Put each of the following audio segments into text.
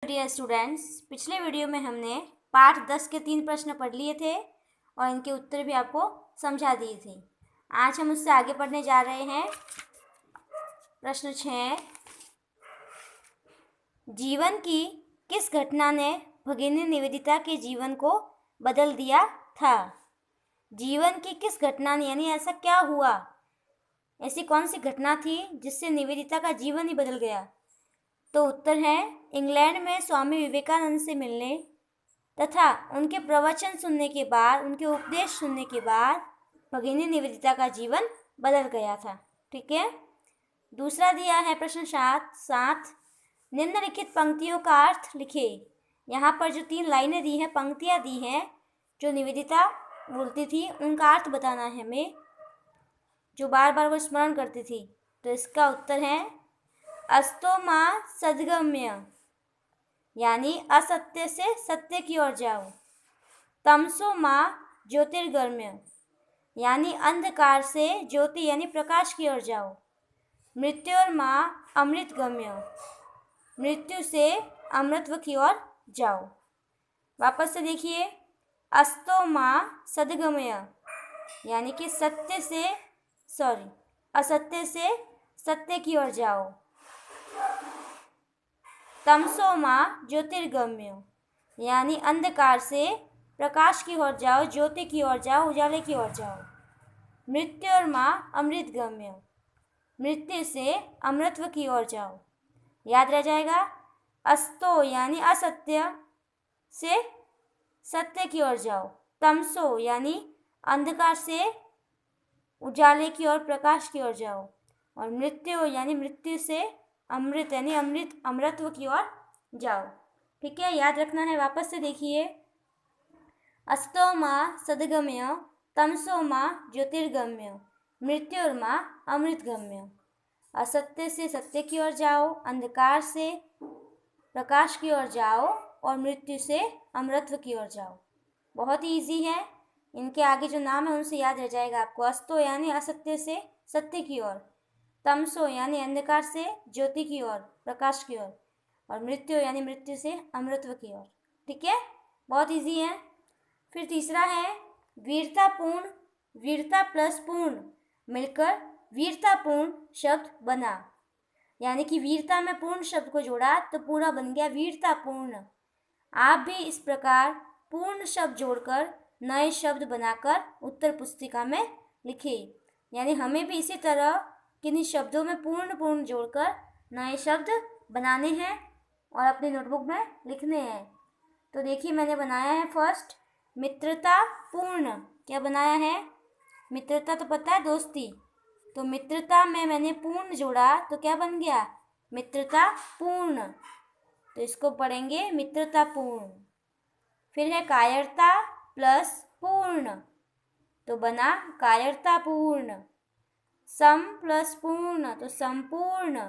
Dear students, पिछले video में हमने पाठ 10 के 3 प्रश्न पढ़ लिए थे और इनके उत्तर भी आपको समझा दिए थे। आज हम उससे आगे पढ़ने जा रहे हैं। प्रश्न 6, जीवन की किस घटना ने भगिनी निवेदिता के जीवन को बदल दिया था? जीवन की किस घटना ने, यानी ऐसा क्या हुआ, ऐसी कौन सी घटना थी जिससे निवेदिता का जीवन ही बदल गया? तो उत्तर है, इंग्लैंड में स्वामी विवेकानंद से मिलने तथा उनके प्रवचन सुनने के बाद, उनके उपदेश सुनने के बाद भगिनी निवेदिता का जीवन बदल गया था। ठीक है। दूसरा दिया है प्रश्न 7, निम्नलिखित पंक्तियों का अर्थ लिखे। यहाँ पर जो 3 लाइनें दी हैं, पंक्तियाँ दी हैं जो निवेदिता बोलती थी, उनका अर्थ बताना है हमें, जो बार बार वो स्मरण करती थी। तो इसका उत्तर है, अस्तो माँ सद्गम्य, यानी असत्य से सत्य की ओर जाओ। तमसो माँ ज्योतिर्गम्य, यानी अंधकार से ज्योति यानी प्रकाश की ओर जाओ। मृत्योर माँ अमृतगम्य, मृत्यु से अमृतत्व की ओर जाओ। वापस से देखिए, अस्तो माँ सद्गमय, यानी कि असत्य से सत्य की ओर जाओ। तमसो माँ ज्योतिर्गम्य, यानी अंधकार से प्रकाश की ओर जाओ, ज्योति की ओर जाओ, उजाले की ओर जाओ। मृत्योर माँ अमृतगम्य, मृत्यु से अमृतत्व की ओर जाओ। याद रह जाएगा। अस्तो यानी असत्य से सत्य की ओर जाओ। तमसो यानी अंधकार से उजाले की ओर, प्रकाश की ओर जाओ। और मृत्यु यानी मृत्यु से अमृत यानी अमृतत्व की ओर जाओ। ठीक है, याद रखना है। वापस से देखिए, अस्तो माँ सद्गम्य, तमसो माँ ज्योतिर्गम्य, मृत्योर माँ अमृतगम्य। असत्य से सत्य की ओर जाओ, अंधकार से प्रकाश की ओर जाओ और मृत्यु से अमृतत्व की ओर जाओ। बहुत ही ईजी है। इनके आगे जो नाम है उनसे याद रह जाएगा आपको। अस्तो यानी असत्य से सत्य की ओर, तमसो यानी अंधकार से ज्योति की ओर, प्रकाश की ओर, और मृत्यु यानी मृत्यु से अमृतत्व की ओर। ठीक है, बहुत इजी है। फिर तीसरा है वीरतापूर्ण, वीरता प्लस पूर्ण मिलकर वीरतापूर्ण शब्द बना, यानी कि वीरता में पूर्ण शब्द को जोड़ा तो पूरा बन गया वीरतापूर्ण। आप भी इस प्रकार पूर्ण शब्द जोड़कर नए शब्द बनाकर उत्तर पुस्तिका में लिखिए। यानी हमें भी इसी तरह किन्हीं शब्दों में पूर्ण जोड़कर नए शब्द बनाने हैं और अपनी नोटबुक में लिखने हैं। तो देखिए, मैंने बनाया है फर्स्ट मित्रता पूर्ण। क्या बनाया है? मित्रता तो पता है, दोस्ती। तो मित्रता में मैंने पूर्ण जोड़ा तो क्या बन गया? मित्रता पूर्ण। तो इसको पढ़ेंगे मित्रता पूर्ण। फिर है कायरता प्लस पूर्ण, तो बना कायरता पूर्ण। सम प्लस पूर्ण तो संपूर्ण।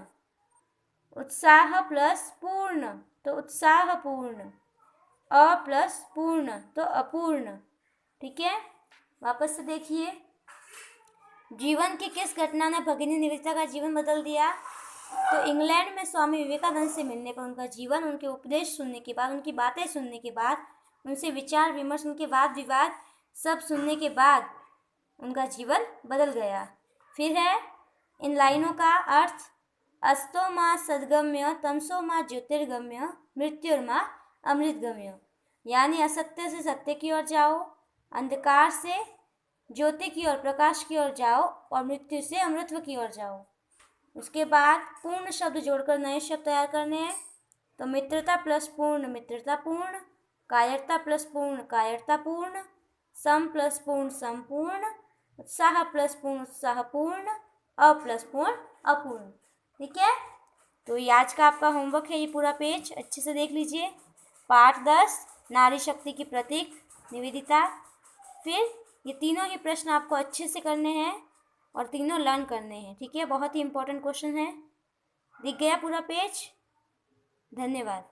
उत्साह प्लस पूर्ण तो उत्साहपूर्ण। अ प्लस पूर्ण तो अपूर्ण। ठीक है, वापस से देखिए, जीवन की किस घटना ने भगिनी निवेदिता का जीवन बदल दिया? तो इंग्लैंड में स्वामी विवेकानंद से मिलने पर उनका जीवन, उनके उपदेश सुनने के बाद, उनकी बातें सुनने के बाद, उनसे विचार विमर्श, उनके वाद विवाद सब सुनने के बाद उनका जीवन बदल गया। फिर है इन लाइनों का अर्थ, अस्तो माँ सद्गम्य, तमसो माँ ज्योतिर्गम्य, मृत्युर माँ अमृतगम्य, यानी असत्य से सत्य की ओर जाओ, अंधकार से ज्योति की ओर, प्रकाश की ओर जाओ और मृत्यु से अमृतत्व की ओर जाओ। उसके बाद पूर्ण शब्द जोड़कर नए शब्द तैयार करने हैं। तो मित्रता प्लस पूर्ण मित्रतापूर्ण, कायरता प्लस पूर्ण कायरतापूर्ण, सम प्लस पूर्ण संपूर्ण, उत्साह प्लस पूर्ण उत्साहपूर्ण, अ प्लस पूर्ण अपूर्ण। ठीक है, तो ये आज का आपका होमवर्क है। ये पूरा पेज अच्छे से देख लीजिए। पाठ 10 नारी शक्ति की प्रतीक निवेदिता। फिर ये तीनों ही प्रश्न आपको अच्छे से करने हैं और तीनों लर्न करने हैं। ठीक है, बहुत ही इंपॉर्टेंट क्वेश्चन है। दिख गया पूरा पेज? धन्यवाद।